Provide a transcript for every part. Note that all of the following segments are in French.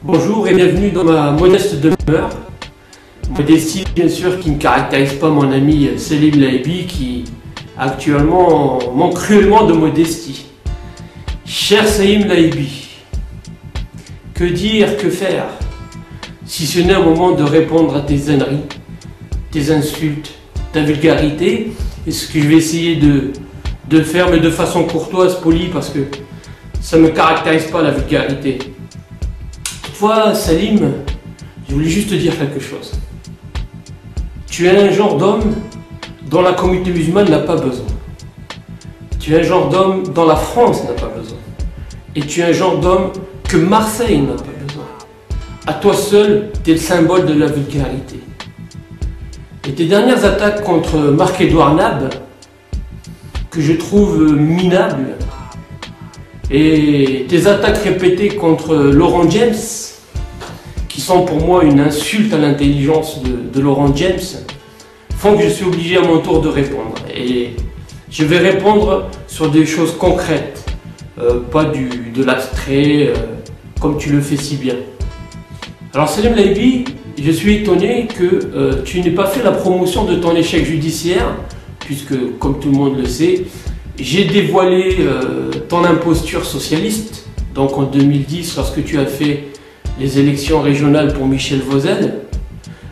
Bonjour et bienvenue dans ma modeste demeure. Modestie bien sûr qui ne caractérise pas mon ami Selim Laibi qui actuellement manque cruellement de modestie. Cher Selim Laibi, que dire, que faire, si ce n'est un moment de répondre à tes âneries, tes insultes, ta vulgarité, et ce que je vais essayer de faire, mais de façon courtoise, polie, parce que ça ne me caractérise pas la vulgarité. Toutefois, Salim, je voulais juste te dire quelque chose. Tu es un genre d'homme dont la communauté musulmane n'a pas besoin. Tu es un genre d'homme dont la France n'a pas besoin. Et tu es un genre d'homme que Marseille n'a pas besoin. À toi seul, tu es le symbole de la vulgarité. Et tes dernières attaques contre Marc-Edouard Nab, que je trouve minables, et tes attaques répétées contre Laurent James, qui sont pour moi une insulte à l'intelligence de Laurent James, font que je suis obligé à mon tour de répondre. Et je vais répondre sur des choses concrètes, pas de l'abstrait, comme tu le fais si bien. Alors Selim Laibi, je suis étonné que tu n'aies pas fait la promotion de ton échec judiciaire, puisque, comme tout le monde le sait, j'ai dévoilé ton imposture socialiste, donc en 2010, lorsque tu as fait les élections régionales pour Michel Vauzel.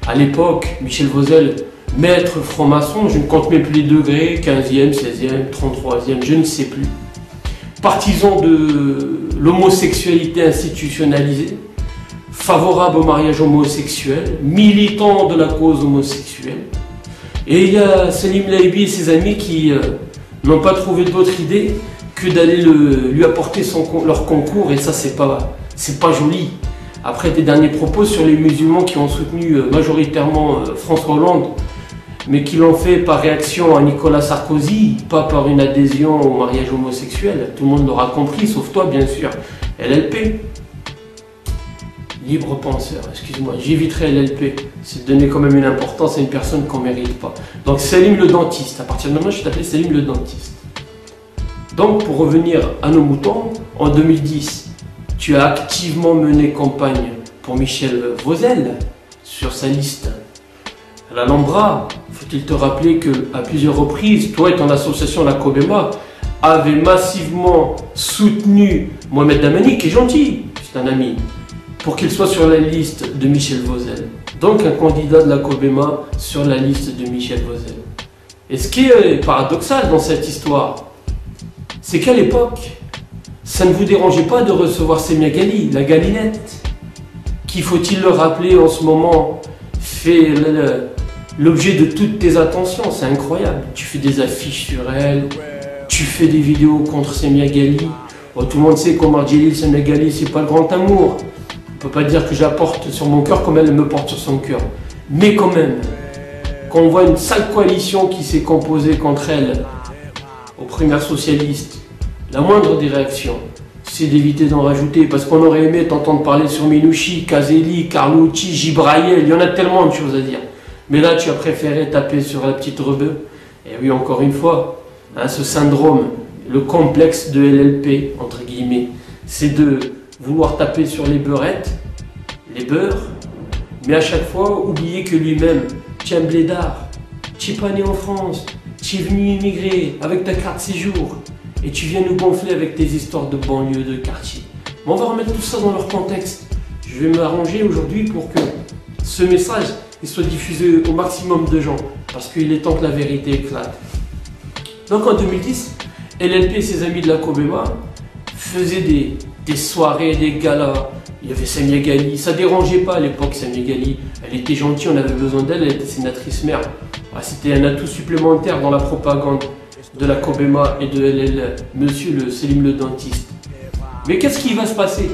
À l'époque, Michel Vauzel, maître franc-maçon, je ne compte même plus les degrés, 15e, 16e, 33e, je ne sais plus. Partisan de l'homosexualité institutionnalisée, favorable au mariage homosexuel, militant de la cause homosexuelle. Et il y a Selim Laibi et ses amis qui n'ont pas trouvé d'autre idée que d'aller lui apporter leur concours, et ça c'est pas joli. Après tes derniers propos sur les musulmans qui ont soutenu majoritairement François Hollande, mais qui l'ont fait par réaction à Nicolas Sarkozy, pas par une adhésion au mariage homosexuel, tout le monde l'aura compris, sauf toi bien sûr, LLP. Libre penseur, excuse-moi, j'éviterai LLP, c'est donner quand même une importance à une personne qu'on ne mérite pas. Donc Selim le dentiste, à partir de maintenant je t'appelle Selim le dentiste. Donc pour revenir à nos moutons, en 2010, tu as activement mené campagne pour Michel Vauzel sur sa liste à l'Alhambra. Faut-il te rappeler qu'à plusieurs reprises, toi et ton association La Cobema avez massivement soutenu Mohamed Damani, qui est gentil, c'est un ami, pour qu'il soit sur la liste de Michel Vauzel. Donc un candidat de la Cobema sur la liste de Michel Vauzel. Et ce qui est paradoxal dans cette histoire, c'est qu'à l'époque, ça ne vous dérangeait pas de recevoir Semia Ghali, la Galinette, qui, faut-il le rappeler, en ce moment, fait l'objet de toutes tes attentions. C'est incroyable. Tu fais des affiches sur elle, tu fais des vidéos contre Semia Ghali. Bon, tout le monde sait qu'Omar Djelil, Semia Ghali, c'est pas le grand amour. On ne peut pas dire que j'apporte sur mon cœur comme elle me porte sur son cœur. Mais quand même, quand on voit une sale coalition qui s'est composée contre elle, aux primaires socialistes, la moindre des réactions, c'est d'éviter d'en rajouter, parce qu'on aurait aimé t'entendre parler sur Minouchi, Caselli, Carlucci, Gibraïel, il y en a tellement de choses à dire. Mais là, tu as préféré taper sur la petite rebeu. Et oui, encore une fois, hein, ce syndrome, le complexe de LLP, entre guillemets, c'est de vouloir taper sur les beurrettes, les beurres, mais à chaque fois, oublier que lui-même, tu es un blédard, tu n'es pas né en France, tu es venu immigrer avec ta carte séjour, et tu viens nous gonfler avec tes histoires de banlieue, de quartier. Mais on va remettre tout ça dans leur contexte. Je vais m'arranger aujourd'hui pour que ce message soit diffusé au maximum de gens, parce qu'il est temps que la vérité éclate. Donc en 2010, LLP et ses amis de la Cobema faisaient des soirées, des galas. Il y avait Semia Ghali, ça dérangeait pas à l'époque Semia Ghali. Elle était gentille, on avait besoin d'elle, elle était sénatrice maire. C'était un atout supplémentaire dans la propagande de la Cobema et de LL, monsieur le Selim le dentiste. Mais qu'est-ce qui va se passer?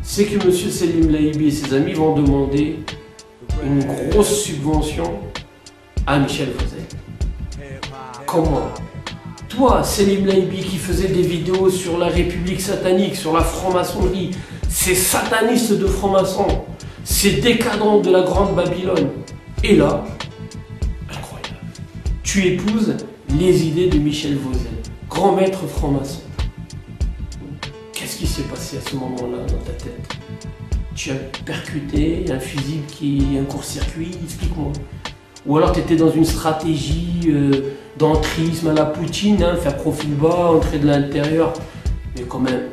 C'est que monsieur Selim Laibi et ses amis vont demander une grosse subvention à Michel Vauzel. Comment? Toi, Selim Laibi, qui faisait des vidéos sur la République satanique, sur la franc-maçonnerie, ces satanistes de francs-maçons, ces décadents de la Grande Babylone, et là, incroyable, tu épouses les idées de Michel Vauzel, grand maître franc-maçon. Qu'est-ce qui s'est passé à ce moment-là dans ta tête? tu as percuté un fusible qui est un court-circuit, explique-moi. Ou alors tu étais dans une stratégie d'entrisme à la Poutine, hein, faire profil bas, entrer de l'intérieur. Mais quand même,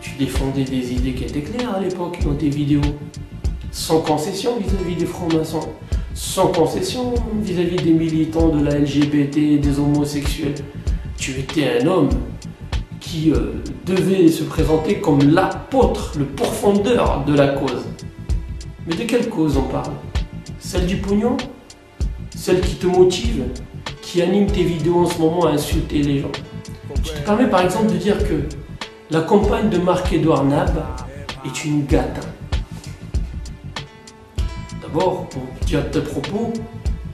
tu défendais des idées qui étaient claires à l'époque dans tes vidéos. Sans concession vis-à-vis des francs-maçons. Sans concession vis-à-vis des militants de la LGBT, des homosexuels. Tu étais un homme qui devait se présenter comme l'apôtre, le pourfendeur de la cause. Mais de quelle cause on parle? Celle du pognon? Celle qui te motive, qui anime tes vidéos en ce moment à insulter les gens. Tu te permets par exemple de dire que la campagne de Marc-Édouard Nab est une gâte. D'abord, pour dire tes propos,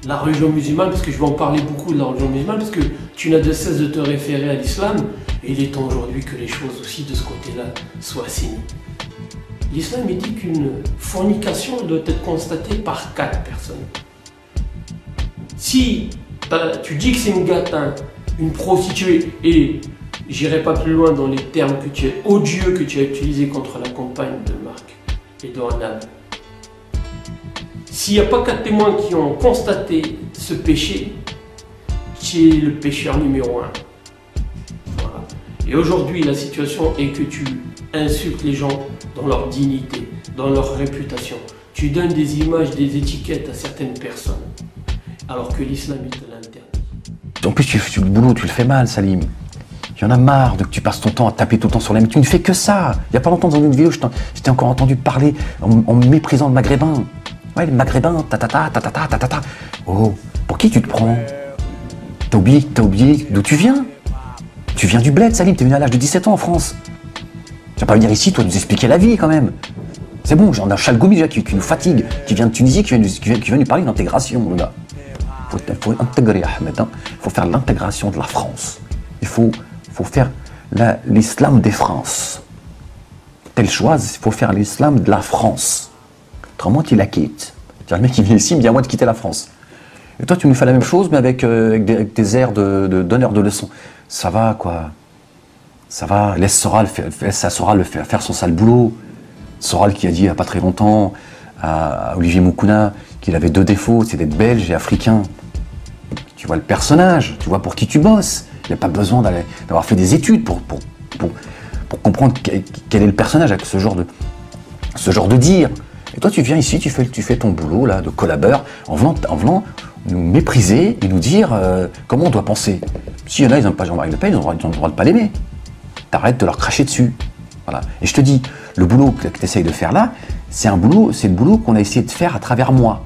la religion musulmane, parce que je vais en parler beaucoup de la religion musulmane, parce que tu n'as de cesse de te référer à l'islam, et il est temps aujourd'hui que les choses aussi de ce côté-là soient assainies. L'islam dit qu'une fornication doit être constatée par 4 personnes. Si tu dis que c'est une gâtin, une prostituée, et j'irai pas plus loin dans les termes que tu es odieux que tu as utilisés contre la compagne de Marc-Édouard Nab, s'il n'y a pas 4 témoins qui ont constaté ce péché, tu es le pécheur numéro 1. Voilà. Et aujourd'hui, la situation est que tu insultes les gens dans leur dignité, dans leur réputation. Tu donnes des images, des étiquettes à certaines personnes, alors que l'islam te l'interdit. En plus, le boulot, tu le fais mal, Salim. Il y en a marre de que tu passes ton temps à taper tout le temps sur la même. Tu ne fais que ça. Il n'y a pas longtemps dans une vidéo, je t'ai encore entendu parler en méprisant le maghrébin. Ouais, les maghrébins, ta. Oh, pour qui tu te prends? T'as oublié d'où tu viens? Tu viens du bled, Salim, t'es venu à l'âge de 17 ans en France. Tu vas pas venir ici, toi, nous expliquer la vie, quand même. C'est bon, j'en ai un Chalgoumi déjà qui nous fatigue, qui vient de Tunisie, qui vient nous parler d'intégration, le gars. Il faut intégrer, Ahmed, hein. Il faut faire l'intégration de la France. Il faut faire l'islam des France. Tel choix, il faut faire l'islam de la France. Autrement, tu la quittes. Le mec qui vient ici me dit à moi de quitter la France. Et toi, tu nous fais la même chose, mais avec des airs d'honneur de leçon. Ça va, quoi. Ça va. Laisse Soral faire son sale boulot. Soral qui a dit il n'y a pas très longtemps à Olivier Moukouna qu'il avait 2 défauts, c'est d'être belge et africain. Tu vois le personnage, tu vois pour qui tu bosses. Il n'y a pas besoin d'avoir fait des études pour comprendre quel est le personnage avec ce genre de dire. Et toi, tu viens ici, tu fais ton boulot là, de collaborateur en venant nous mépriser et nous dire comment on doit penser. S'il y en a, ils n'aiment pas Jean-Marie Le Pen, ils ont le droit de ne pas l'aimer. T'arrêtes de leur cracher dessus. Voilà. Et je te dis, le boulot que tu essayes de faire là, c'est le boulot qu'on a essayé de faire à travers moi.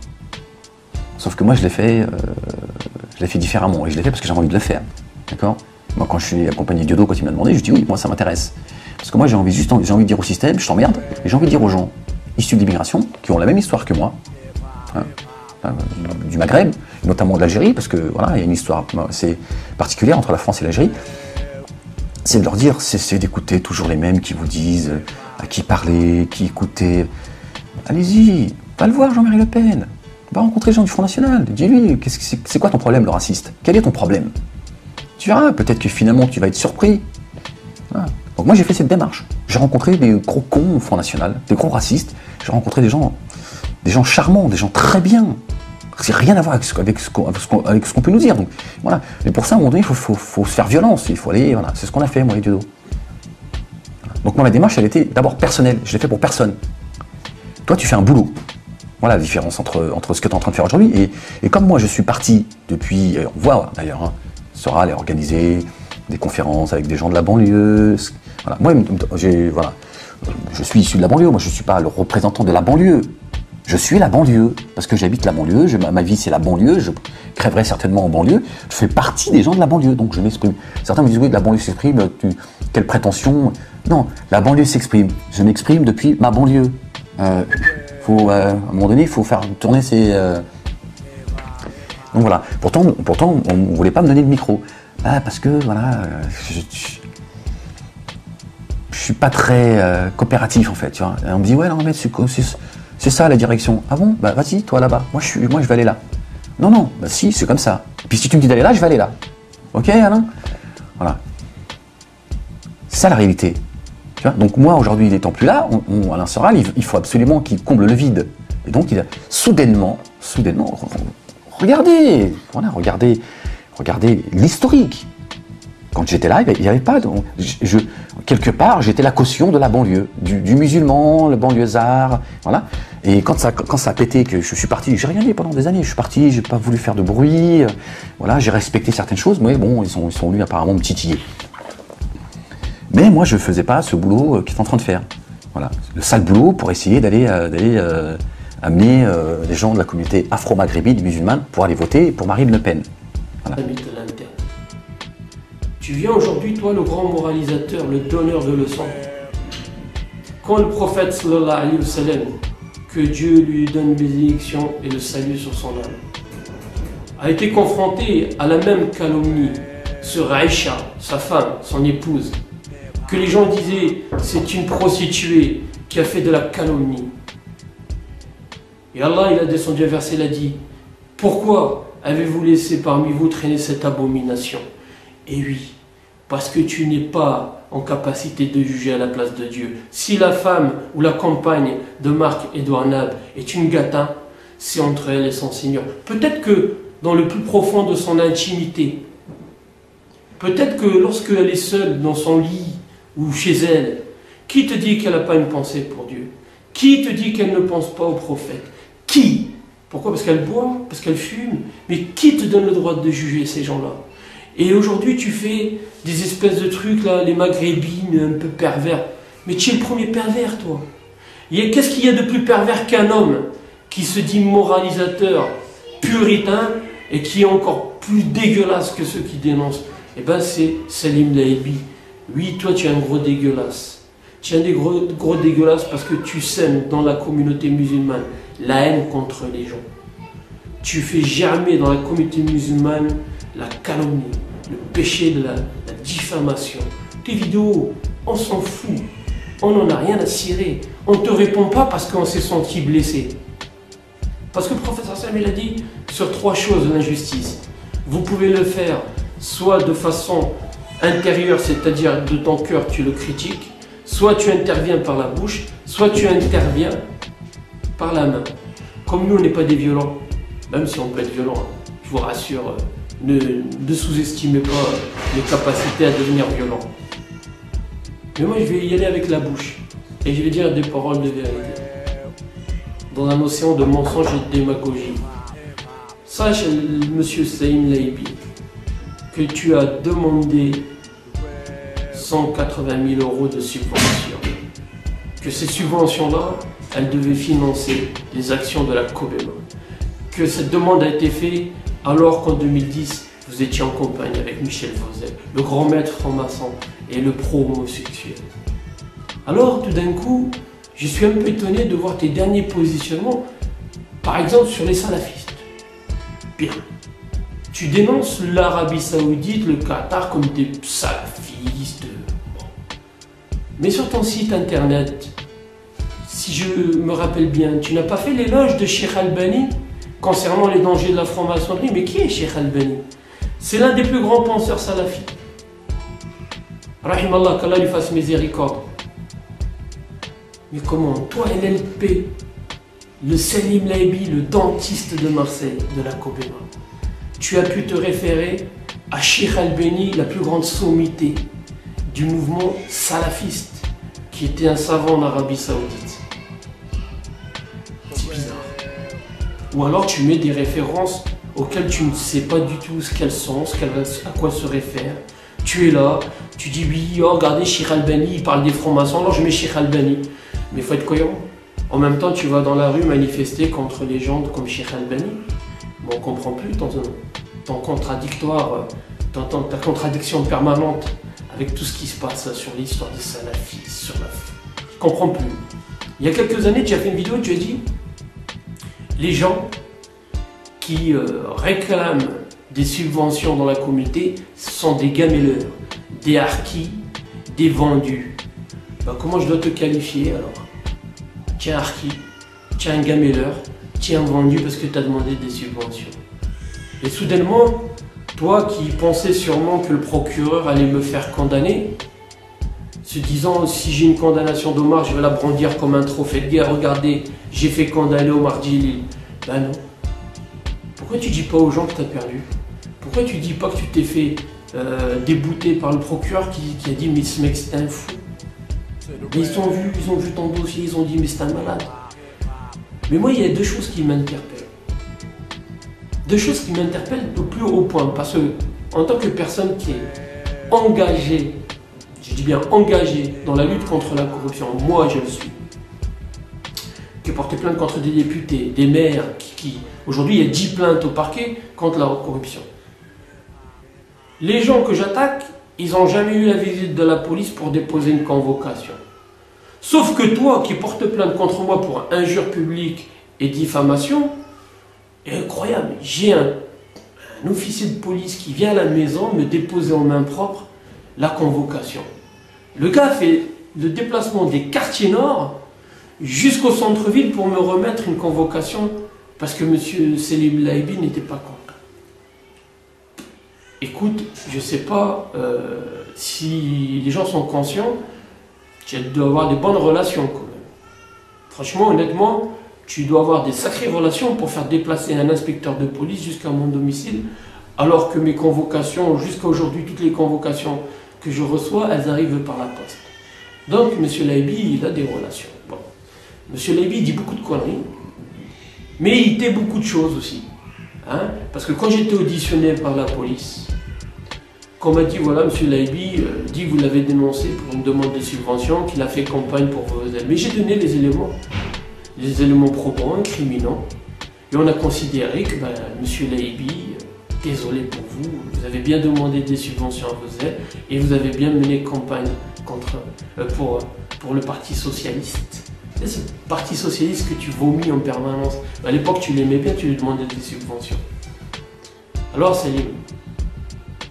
Sauf que moi, je l'ai fait différemment. Et je l'ai fait parce que j'avais envie de le faire. D'accord? Moi, quand je suis accompagné Diodo, quand il m'a demandé, je dis oui, moi, ça m'intéresse. Parce que moi, j'ai envie de dire au système, je t'emmerde, et j'ai envie de dire aux gens issus de l'immigration, qui ont la même histoire que moi, hein, du Maghreb, notamment de l'Algérie, parce que voilà, il y a une histoire assez particulière entre la France et l'Algérie, c'est de leur dire, c'est d'écouter toujours les mêmes qui vous disent à qui parler, qui écouter. Allez-y, va le voir Jean-Marie Le Pen, va rencontrer les gens du Front National, dis-lui, c'est quoi ton problème le raciste? Quel est ton problème? Tu verras, peut-être que finalement tu vas être surpris. Voilà. Donc moi j'ai fait cette démarche. J'ai rencontré des gros cons au Front National, des gros racistes, j'ai rencontré des gens charmants, des gens très bien. C'est rien à voir avec ce qu'on peut nous dire. Donc voilà. Et pour ça, à un moment donné, il faut se faire violence. Il faut aller. Voilà. C'est ce qu'on a fait, moi et Diodo. Voilà. Donc moi, ma démarche, elle était d'abord personnelle. Je l'ai fait pour personne. Toi, tu fais un boulot. Voilà la différence entre ce que tu es en train de faire aujourd'hui. Et comme moi, je suis parti depuis. On voit d'ailleurs, hein, Soral a organisé des conférences avec des gens de la banlieue. Voilà. Moi, je suis issu de la banlieue. Moi, je ne suis pas le représentant de la banlieue. Je suis la banlieue, parce que j'habite la banlieue, ma vie c'est la banlieue, je crèverai certainement en banlieue, je fais partie des gens de la banlieue, donc je m'exprime. Certains me disent, oui, la banlieue s'exprime, quelle prétention. Non, la banlieue s'exprime, je m'exprime depuis ma banlieue. À un moment donné, il faut faire tourner ces... Donc voilà, pourtant on ne voulait pas me donner le micro. Ah, parce que, voilà, je suis pas très coopératif en fait, tu vois. Et on me dit, ouais, non, mais c'est ça la direction. Ah bon? Bah vas-y, toi là-bas. Moi je vais aller là. Non, bah si, c'est comme ça. Puis si tu me dis d'aller là, je vais aller là. Ok, Alain? Voilà. C'est ça la réalité. Tu vois, donc moi, aujourd'hui, n'étant plus là, Alain Soral, il faut absolument qu'il comble le vide. Et donc, il a soudainement, regardez, voilà, regardez l'historique. Quand j'étais là, il n'y avait pas... quelque part, j'étais la caution de la banlieue, du musulman, le banlieusard, voilà. Et quand ça a pété, que je suis parti, j'ai rien dit pendant des années, je suis parti, j'ai pas voulu faire de bruit, voilà, j'ai respecté certaines choses, mais bon, ils sont venus apparemment me titiller. Mais moi, je faisais pas ce boulot qu'ils sont en train de faire. Voilà, le sale boulot pour essayer d'aller amener les gens de la communauté afro-maghrébine musulmane pour aller voter pour Marine Le Pen. Voilà. Tu viens aujourd'hui, toi, le grand moralisateur, le donneur de leçons. Quand le prophète, sallallahu alayhi wa sallam, que Dieu lui donne bénédiction et le salut sur son âme, a été confronté à la même calomnie sur Aïcha, sa femme, son épouse, que les gens disaient c'est une prostituée qui a fait de la calomnie. Et Allah, il a descendu un verset, il a dit pourquoi avez-vous laissé parmi vous traîner cette abomination? Et oui, parce que tu n'es pas en capacité de juger à la place de Dieu. Si la femme ou la compagne de Marc-Édouard Nab est une gâtin, c'est entre elle et son Seigneur. Peut-être que dans le plus profond de son intimité, peut-être que lorsqu'elle est seule dans son lit ou chez elle, qui te dit qu'elle n'a pas une pensée pour Dieu? Qui te dit qu'elle ne pense pas au prophète? Qui? Pourquoi? Parce qu'elle boit? Parce qu'elle fume? Mais qui te donne le droit de juger ces gens-là? Et aujourd'hui, tu fais des espèces de trucs, là, les maghrébines un peu pervers. Mais tu es le premier pervers, toi. Qu'est-ce qu'il y a de plus pervers qu'un homme qui se dit moralisateur, puritain, et qui est encore plus dégueulasse que ceux qui dénoncent? Eh bien, c'est Salim Laïbi. Oui, toi, tu es un gros dégueulasse. Tu es un gros dégueulasse parce que tu sèmes dans la communauté musulmane la haine contre les gens. Tu fais germer dans la communauté musulmane la calomnie, le péché de la diffamation. Tes vidéos, on s'en fout. On n'en a rien à cirer. On ne te répond pas parce qu'on s'est senti blessé. Parce que le prophète Hassan, il a dit sur 3 choses l'injustice. Vous pouvez le faire soit de façon intérieure, c'est-à-dire de ton cœur, tu le critiques, soit tu interviens par la bouche, soit tu interviens par la main. Comme nous, on n'est pas des violents, même si on peut être violent, je vous rassure, ne sous-estimez pas les capacités à devenir violent. Mais moi, je vais y aller avec la bouche et je vais dire des paroles de vérité. Dans un océan de mensonges et de démagogie. Sache, monsieur Salim Laïbi, que tu as demandé 180 000 € de subventions. Que ces subventions-là, elles devaient financer les actions de la Cobema. Que cette demande a été faite alors qu'en 2010, vous étiez en compagnie avec Michel Vauzel, le grand maître franc-maçon et le pro-homosexuel. Alors, tout d'un coup, je suis un peu étonné de voir tes derniers positionnements, par exemple sur les salafistes. Bien. Tu dénonces l'Arabie Saoudite, le Qatar comme des salafistes. Bon. Mais sur ton site internet, si je me rappelle bien, tu n'as pas fait l'éloge de Cheikh Albani concernant les dangers de la franc-maçonnerie. Mais qui est Cheikh Albani? C'est l'un des plus grands penseurs salafis. Rahimallah, qu'Allah lui fasse miséricorde. Mais comment, toi LLP, le Salim Laïbi, le dentiste de Marseille, de la Cobema, tu as pu te référer à Cheikh Albani, la plus grande sommité du mouvement salafiste, qui était un savant en Arabie Saoudite. C'est bizarre. Ou alors tu mets des références auxquelles tu ne sais pas du tout ce qu'elles sont, à quoi se réfèrent. Tu es là, tu dis oui, oh, regardez Cheikh Albani, il parle des francs-maçons, alors je mets Cheikh Albani. Mais il faut être cohérent. En même temps, tu vas dans la rue manifester contre les gens comme Cheikh Albani. Mais on ne comprend plus ton contradictoire, ta contradiction permanente avec tout ce qui se passe sur l'histoire des salafis, sur la... Je ne comprends plus. Il y a quelques années, tu as fait une vidéo où tu as dit les gens qui réclament des subventions dans la communauté sont des gamelleurs, des harkis, des vendus. Ben, comment je dois te qualifier alors? Tu es un harki, tu es un gamelleur, tu es un vendu parce que tu as demandé des subventions. Et soudainement, toi qui pensais sûrement que le procureur allait me faire condamner, se disant si j'ai une condamnation d'Omar, je vais la brandir comme un trophée de guerre. Regardez, j'ai fait condamner Omar Djilil. Ben non. Pourquoi tu dis pas aux gens que tu as perdu? Pourquoi tu dis pas que tu t'es fait débouter par le procureur qui a dit mais ce mec c'est un fou? Mais ils ont vu ton dossier, ils ont dit mais c'est un malade. Mais moi il y a deux choses qui m'interpellent. Deux choses qui m'interpellent au plus haut point. Parce que en tant que personne qui est engagée, je dis bien engagée dans la lutte contre la corruption, moi je le suis, qui a porté plainte contre des députés, des maires, aujourd'hui il y a 10 plaintes au parquet contre la corruption. Les gens que j'attaque, ils n'ont jamais eu la visite de la police pour déposer une convocation. Sauf que toi qui portes plainte contre moi pour injure publique et diffamation, est incroyable. J'ai un officier de police qui vient à la maison me déposer en main propre la convocation. Le gars fait le déplacement des quartiers nord jusqu'au centre-ville pour me remettre une convocation parce que M. Selim Laibi n'était pas content. Écoute, je ne sais pas si les gens sont conscients, tu dois avoir des bonnes relations quand même. Franchement, honnêtement, tu dois avoir des sacrées relations pour faire déplacer un inspecteur de police jusqu'à mon domicile, alors que mes convocations, jusqu'à aujourd'hui, toutes les convocations que je reçois, elles arrivent par la poste. Donc, M. Laibi, il a des relations. Bon. M. Laibi dit beaucoup de conneries, mais il tait beaucoup de choses aussi. Hein? Parce que quand j'étais auditionné par la police, qu'on m'a dit, voilà, M. Laibi dit que vous l'avez dénoncé pour une demande de subvention, qu'il a fait campagne pour vos aides. Mais j'ai donné les éléments probants, incriminants, et on a considéré que M. Laibi, désolé pour vous, vous avez bien demandé des subventions à vos aides, et vous avez bien mené campagne pour le Parti Socialiste. C'est ce Parti Socialiste que tu vomis en permanence. À l'époque, tu l'aimais bien, tu lui demandais des subventions. Alors, Salim,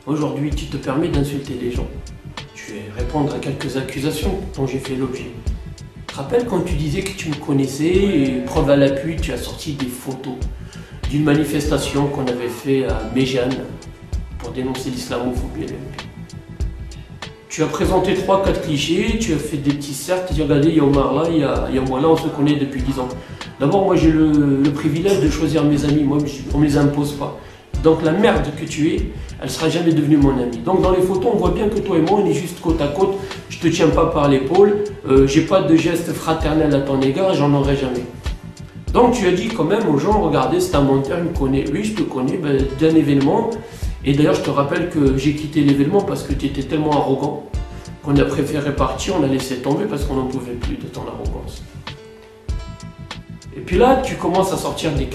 aujourd'hui, tu te permets d'insulter les gens. Je vais répondre à quelques accusations dont j'ai fait l'objet. Tu te rappelles quand tu disais que tu me connaissais, et preuve à l'appui, tu as sorti des photos d'une manifestation qu'on avait fait à Méjeanne pour dénoncer l'islamophobie. Tu as présenté 3-4 clichés, tu as fait des petits cercles, tu as dit regardez, il y a Omar là, il y a moi là, on se connaît depuis 10 ans. D'abord, moi j'ai le privilège de choisir mes amis, moi on ne me les impose pas. Donc la merde que tu es, elle ne sera jamais devenue mon ami. Donc dans les photos, on voit bien que toi et moi, on est juste côte à côte, je ne te tiens pas par l'épaule, j'ai pas de geste fraternel à ton égard, j'en aurai jamais. Donc tu as dit quand même aux gens, regardez, c'est un menteur, il me connaît. Oui, je te connais d'un événement. Et d'ailleurs, je te rappelle que j'ai quitté l'événement parce que tu étais tellement arrogant qu'on a préféré partir, on a laissé tomber parce qu'on n'en pouvait plus de ton arrogance. Et puis là, tu commences à sortir des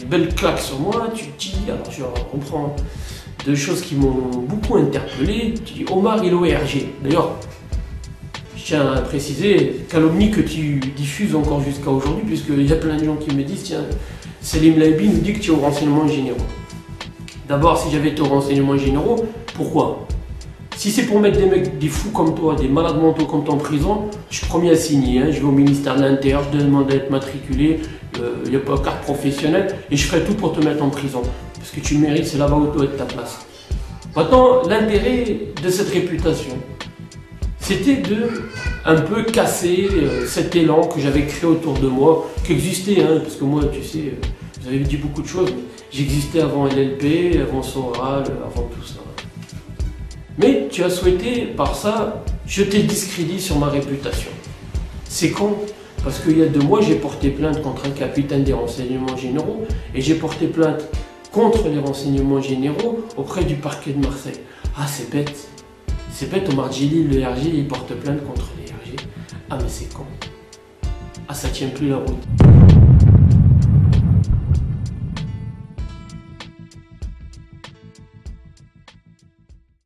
belles claques sur moi, tu dis, alors je reprends deux choses qui m'ont beaucoup interpellé. Tu dis, Omar, il est au RG. D'ailleurs, je tiens à préciser, calomnie que tu diffuses encore jusqu'à aujourd'hui, puisqu'il y a plein de gens qui me disent, tiens, Selim Laibi nous dit que tu es aux renseignements généraux. D'abord, si j'avais été aux renseignements généraux, pourquoi? Si c'est pour mettre des mecs, des fous comme toi, des malades mentaux comme toi en prison, je suis premier à signer. Hein. Je vais au ministère de l'Intérieur, je demande à être matriculé, il n'y a pas de carte professionnelle, et je ferai tout pour te mettre en prison. Parce que tu le mérites, c'est là-bas où doit être ta place. Maintenant, l'intérêt de cette réputation, c'était de un peu casser cet élan que j'avais créé autour de moi, qui existait, hein, parce que moi, tu sais, vous avez dit beaucoup de choses, mais j'existais avant LLP, avant Soral, avant tout ça. Mais tu as souhaité, par ça, jeter discrédit sur ma réputation. C'est con, parce qu'il y a 2 mois, j'ai porté plainte contre un capitaine des renseignements généraux, et j'ai porté plainte contre les renseignements généraux auprès du parquet de Marseille. Ah, c'est bête. C'est bête, Omar Djilil, le RG, il porte plainte contre les RG. Ah, mais c'est con. Ah, ça tient plus la route.